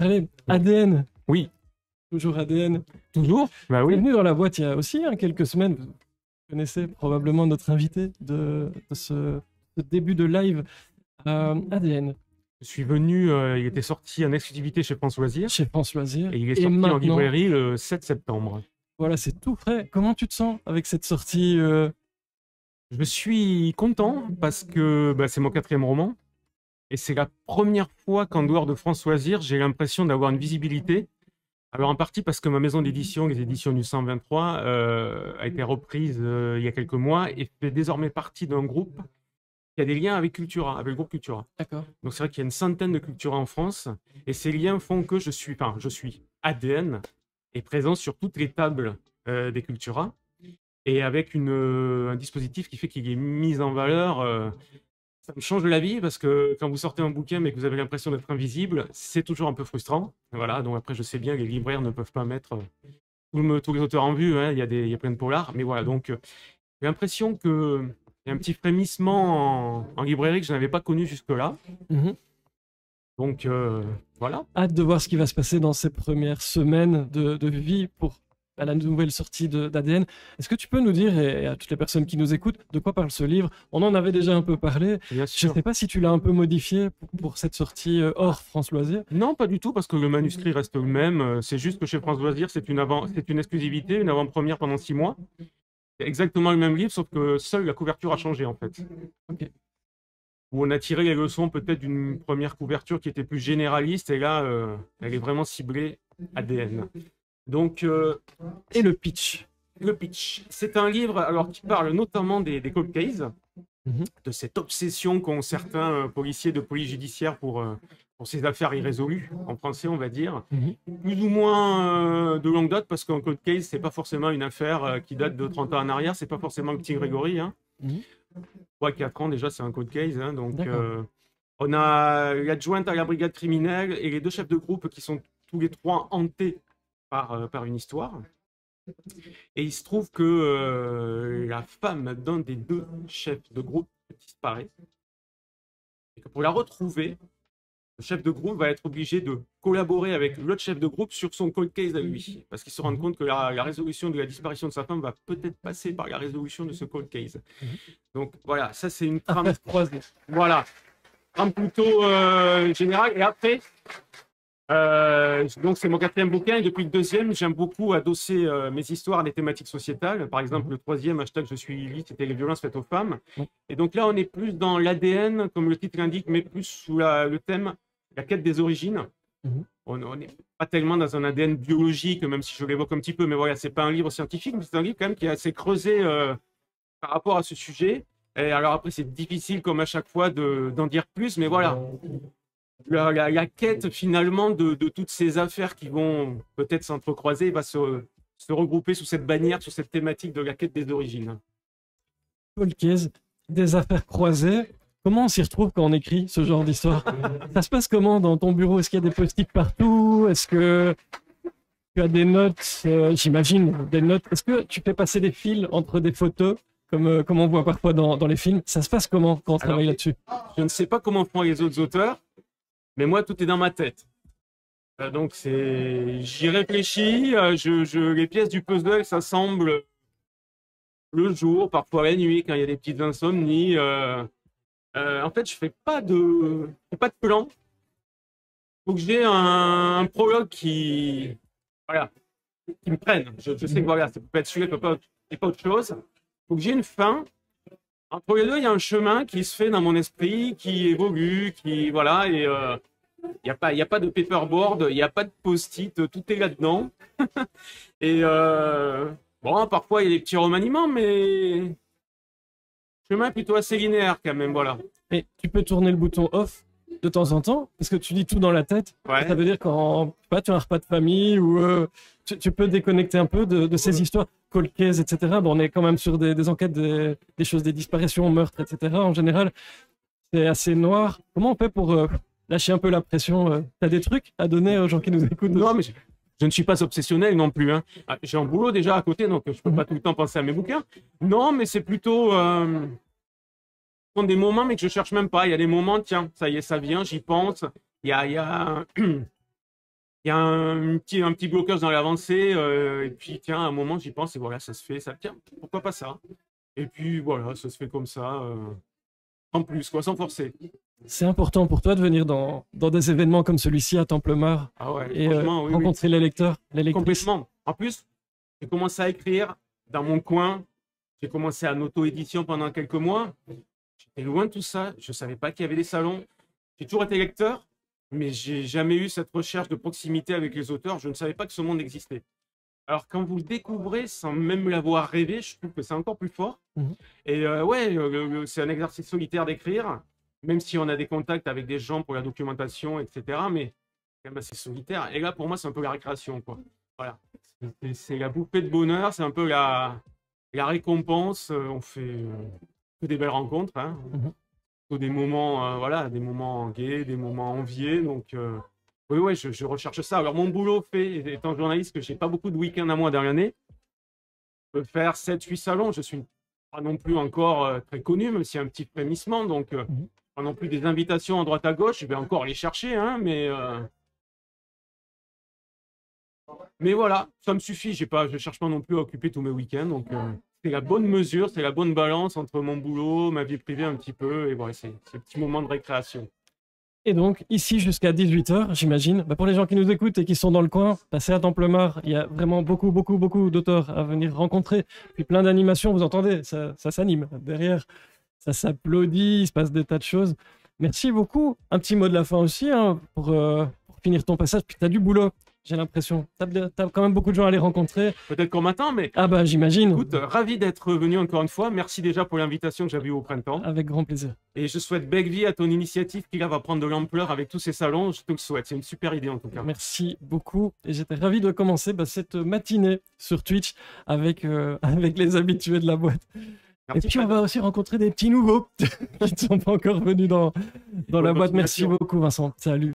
Allez, ADN. Oui. Toujours ADN. Toujours? Bah oui. Bienvenue dans la boîte il y a aussi quelques semaines. Vous connaissez probablement notre invité de ce début de live. ADN. Je suis venu, il était sorti en exclusivité chez France Loisirs. Chez France Loisirs. Et il est sorti en librairie le 7 septembre. Voilà, c'est tout frais. Comment tu te sens avec cette sortie Je suis content parce que c'est mon 4e roman. Et c'est la première fois qu'en dehors de France Loisirs, j'ai l'impression d'avoir une visibilité. Alors en partie parce que ma maison d'édition, les éditions du 123, a été reprise il y a quelques mois et fait désormais partie d'un groupe qui a des liens avec Cultura, avec le groupe Cultura. D'accord. Donc c'est vrai qu'il y a une centaine de Cultura en France et ces liens font que je suis ADN est présent sur toutes les tables des Cultura et avec un dispositif qui fait qu'il est mis en valeur. Ça me change la vie parce que quand vous sortez un bouquin mais que vous avez l'impression d'être invisible, c'est toujours un peu frustrant. Voilà, donc après je sais bien que les libraires ne peuvent pas mettre tous les auteurs en vue, hein. Il y a plein de polars, mais voilà, donc j'ai l'impression qu'il y a un petit frémissement en librairie que je n'avais pas connu jusque-là. Donc voilà. Hâte de voir ce qui va se passer dans ces premières semaines de vie pour la nouvelle sortie d'ADN. Est-ce que tu peux nous dire, et à toutes les personnes qui nous écoutent, de quoi parle ce livre? On en avait déjà un peu parlé. Bien Je sûr. ne sais pas si tu l'as un peu modifié pour cette sortie hors France Loisirs. Non, pas du tout, parce que le manuscrit reste le même. C'est juste que chez France Loisirs, c'est une exclusivité, une avant-première pendant 6 mois. C'est exactement le même livre, sauf que seule la couverture a changé, en fait. Ok. Où on a tiré les leçons peut-être d'une première couverture qui était plus généraliste, et là, elle est vraiment ciblée ADN. Donc, et le pitch. Le pitch, c'est un livre alors, qui parle notamment des cold cases, de cette obsession qu'ont certains policiers de police judiciaire pour ces affaires irrésolues, en français on va dire, plus ou moins de longue date, parce qu'un cold case, c'est pas forcément une affaire qui date de 30 ans en arrière, c'est pas forcément le petit Grégory. 3-4 ans déjà, c'est un cold case. Donc, on a l'adjointe à la brigade criminelle et les 2 chefs de groupe qui sont tous les 3 hantés par une histoire. Et il se trouve que la femme d'un des 2 chefs de groupe disparaît. Et que pour la retrouver, le chef de groupe va être obligé de collaborer avec l'autre chef de groupe sur son cold case à lui. Parce qu'il se rend compte que la résolution de la disparition de sa femme va peut-être passer par la résolution de ce cold case. Donc voilà, ça c'est une trame croisée. Voilà, trame plutôt générale. Et après... donc c'est mon 4e bouquin et depuis le 2e, j'aime beaucoup adosser mes histoires à des thématiques sociétales. Par exemple, le 3e hashtag Je suis Lily, c'était les violences faites aux femmes. Et donc là, on est plus dans l'ADN, comme le titre l'indique, mais plus sous le thème la quête des origines. On n'est pas tellement dans un ADN biologique, même si je l'évoque un petit peu, mais voilà, c'est pas un livre scientifique, mais c'est un livre quand même qui est assez creusé par rapport à ce sujet. Et alors après, c'est difficile comme à chaque fois d'en dire plus, mais voilà. La quête finalement de toutes ces affaires qui vont peut-être s'entrecroiser va se regrouper sous cette bannière, sous cette thématique de la quête des origines. Cold case, des affaires croisées. Comment on s'y retrouve quand on écrit ce genre d'histoire? Ça se passe comment dans ton bureau? Est-ce qu'il y a des post-it partout? Est-ce que tu as des notes? J'imagine des notes. Est-ce que tu fais passer des fils entre des photos comme on voit parfois dans les films? Ça se passe comment quand on travaille là-dessus? Je ne sais pas comment font les autres auteurs. Mais moi, tout est dans ma tête. Donc, j'y réfléchis. Les pièces du puzzle s'assemblent le jour, parfois la nuit, quand il y a des petites insomnies. En fait, je fais pas de plan. Il faut que j'ai un prologue qui me prenne. Je sais que voilà, ça peut pas être celui-là, ça peut pas autre chose. Il faut que j'ai une fin. Entre les deux, il y a un chemin qui se fait dans mon esprit, qui évolue, voilà, et il n'y a pas de paperboard, il n'y a pas de post-it, tout est là-dedans. Et bon, parfois il y a des petits remaniements, mais le chemin est plutôt assez linéaire quand même, voilà. Et tu peux tourner le bouton off de temps en temps, parce que tu dis tout dans la tête. Ouais. Ça veut dire quand tu as un repas de famille ou tu peux déconnecter un peu de ces histoires, cold case, etc. Bon, on est quand même sur des enquêtes, des choses, des disparitions, meurtres, etc. En général, c'est assez noir. Comment on fait pour lâcher un peu la pression? Tu as des trucs à donner aux gens qui nous écoutent? Non, mais je ne suis pas obsessionnel non plus. Hein. J'ai un boulot déjà à côté, donc je ne peux pas tout le temps penser à mes bouquins. Non, mais c'est plutôt... Ce sont des moments, mais que je cherche même pas. Il y a des moments, tiens, ça y est, ça vient, j'y pense. Il y a il y a un petit blocage dans l'avancée, et puis tiens, à un moment, j'y pense, et voilà, ça se fait, ça tient, pourquoi pas ça? Et puis voilà, ça se fait comme ça, en plus, quoi, sans forcer. C'est important pour toi de venir dans des événements comme celui-ci à Templemar Ah ouais, et franchement, oui, oui, rencontrer les lecteurs, les lectrices. complètement. En plus, j'ai commencé à écrire dans mon coin, j'ai commencé en auto-édition pendant quelques mois. J'étais loin de tout ça, je ne savais pas qu'il y avait des salons. J'ai toujours été lecteur, mais j'ai jamais eu cette recherche de proximité avec les auteurs. Je ne savais pas que ce monde existait. Alors quand vous le découvrez sans même l'avoir rêvé, je trouve que c'est encore plus fort. Mhm. Et ouais, c'est un exercice solitaire d'écrire, même si on a des contacts avec des gens pour la documentation, etc. Mais quand même assez solitaire. Et là, pour moi, c'est un peu la récréation, quoi. Voilà. C'est la bouffée de bonheur, c'est un peu la récompense. On fait que des belles rencontres, hein. Mhm. Des moments, voilà, des moments gais, des moments enviés. Donc, oui, ouais, je recherche ça. Alors, mon boulot fait, étant journaliste, que j'ai pas beaucoup de week-ends à moi dans l'année. Je peux faire 7-8 salons. Je suis pas non plus encore très connu, même s'il y a un petit frémissement. Donc, Mhm. pas non plus des invitations à droite à gauche. Je vais encore les chercher, hein, mais voilà, ça me suffit. Je cherche pas non plus à occuper tous mes week-ends. Donc, c'est la bonne mesure, c'est la bonne balance entre mon boulot, ma vie privée un petit peu. Et voilà, c'est un petit moment de récréation. Et donc, ici jusqu'à 18h, j'imagine. Pour les gens qui nous écoutent et qui sont dans le coin, passez à Templemar. Il y a vraiment beaucoup, beaucoup, beaucoup d'auteurs à venir rencontrer. Puis plein d'animations, vous entendez, ça s'anime derrière. Ça s'applaudit, il se passe des tas de choses. Merci beaucoup. Un petit mot de la fin aussi, hein, pour finir ton passage. Puis tu as du boulot, j'ai l'impression. Tu as quand même beaucoup de gens à aller rencontrer. Peut-être qu'on m'attend, mais Ah bah j'imagine. écoute, ravi d'être venu encore une fois. Merci déjà pour l'invitation que j'avais eue au printemps. Avec grand plaisir. Et je souhaite belle vie à ton initiative qui là va prendre de l'ampleur avec tous ces salons. Je te le souhaite. C'est une super idée en tout cas. Merci beaucoup. Et j'étais ravi de commencer cette matinée sur Twitch avec, avec les habitués de la boîte. Merci, et puis on va aussi rencontrer des petits nouveaux qui ne sont pas encore venus dans la boîte. Merci beaucoup Vincent. Salut.